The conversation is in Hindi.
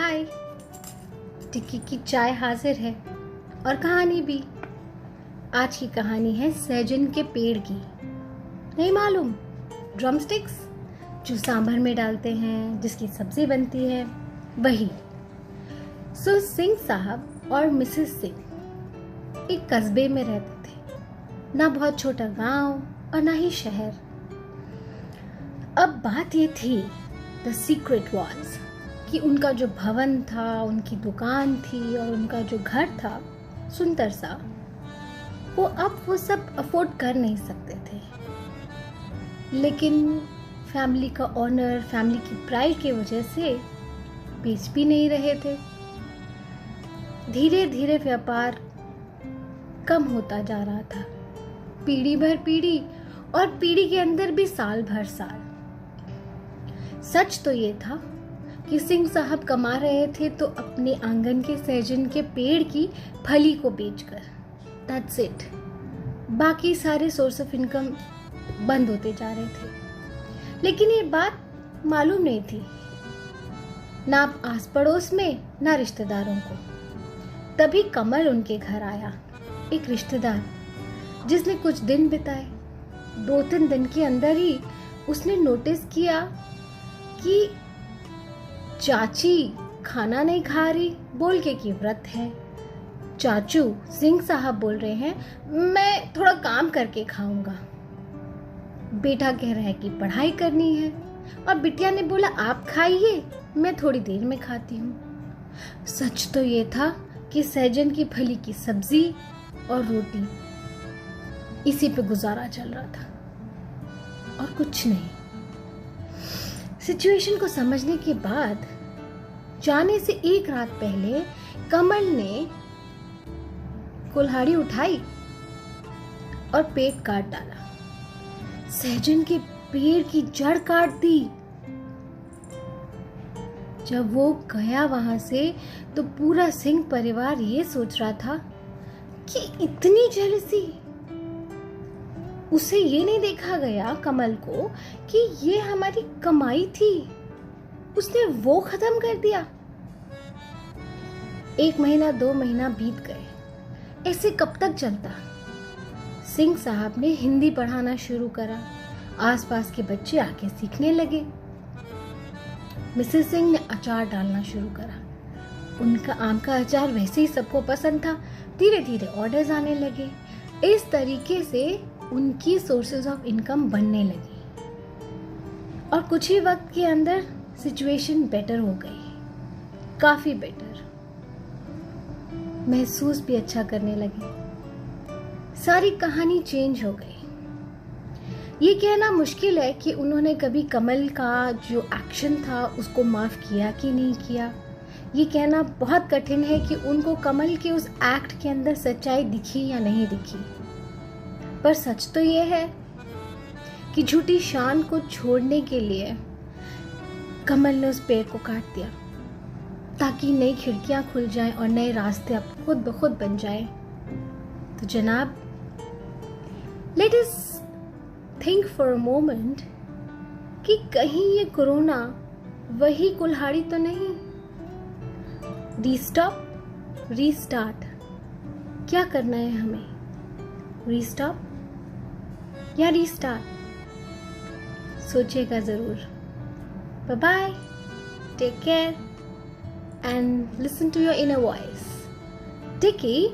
हाय, टिक्की की चाय हाजिर है और कहानी भी। आज की कहानी है सहजन के पेड़ की। नहीं मालूम, ड्रमस्टिक्स जो सांभर में डालते हैं, जिसकी सब्जी बनती है, वही। सिंह साहब और मिसेस सिंह एक कस्बे में रहते थे। ना बहुत छोटा गांव और ना ही शहर। अब बात ये थी, द सीक्रेट वाज, कि उनका जो भवन था, उनकी दुकान थी और उनका जो घर था सुंदर सा, वो सब अफोर्ड कर नहीं सकते थे। लेकिन फैमिली का ऑनर, फैमिली की प्राइड की वजह से बेच भी नहीं रहे थे। धीरे धीरे व्यापार कम होता जा रहा था, पीढ़ी भर पीढ़ी और पीढ़ी के अंदर भी साल भर साल। सच तो ये था कि सिंह साहब कमा रहे थे तो अपने आंगन के सहजन के पेड़ की फली को बेचकर, दैट्स इट। बाकी सारे सोर्स ऑफ इनकम बंद होते जा रहे थे। लेकिन ये बात मालूम नहीं थी, ना आस पड़ोस में ना रिश्तेदारों को। तभी कमल उनके घर आया, एक रिश्तेदार जिसने कुछ दिन बिताए। 2-3 दिन के अंदर ही उसने नोटिस किया कि चाची खाना नहीं खा रही, बोल के कि व्रत है। चाचू सिंह साहब बोल रहे हैं, मैं थोड़ा काम करके खाऊंगा। बेटा कह रहा है कि पढ़ाई करनी है, और बिटिया ने बोला आप खाइए, मैं थोड़ी देर में खाती हूँ। सच तो ये था कि सहजन की फली की सब्जी और रोटी, इसी पे गुजारा चल रहा था और कुछ नहीं। सिचुएशन को समझने के बाद जाने से एक रात पहले कमल ने कुल्हाड़ी उठाई और पेड़ काट डाला। सहजन के पेड़ की जड़ काट दी। जब वो गया वहां से तो पूरा सिंह परिवार ये सोच रहा था कि इतनी जेलसी। उसे ये नहीं देखा गया, कमल को, कि ये हमारी कमाई थी, उसने वो खत्म कर दिया। 1 महीना 2 महीना बीत गए। ऐसे कब तक चलता? सिंह साहब ने हिंदी पढ़ाना शुरू करा। आसपास के बच्चे आके सीखने लगे। मिसेस सिंह ने अचार डालना शुरू करा। उनका आम का अचार वैसे ही सबको पसंद था। धीरे धीरे ऑर्डर्स आने लगे। इस तरीके से उनकी सोर्सेज ऑफ इनकम बनने लगी और कुछ ही वक्त के अंदर सिचुएशन बेटर हो गई, काफी बेटर। महसूस भी अच्छा करने लगे। सारी कहानी चेंज हो गई। ये कहना मुश्किल है कि उन्होंने कभी कमल का जो एक्शन था उसको माफ किया कि नहीं किया। ये कहना बहुत कठिन है कि उनको कमल के उस एक्ट के अंदर सच्चाई दिखी या नहीं दिखी। पर सच तो ये है कि झूठी शान को छोड़ने के लिए कमल ने उस पेड़ को काट दिया, ताकि नई खिड़कियां खुल जाएं और नए रास्ते अब खुद ब खुद बन जाएं। तो जनाब, let us think for a moment कि कहीं ये कोरोना वही कुल्हाड़ी तो नहीं। रीस्टॉप, रीस्टार्ट, क्या करना है हमें? रीस्टॉप या रीस्टार्ट? सोचिएगा जरूर। Bye bye, take care and listen to your inner voice. टिकी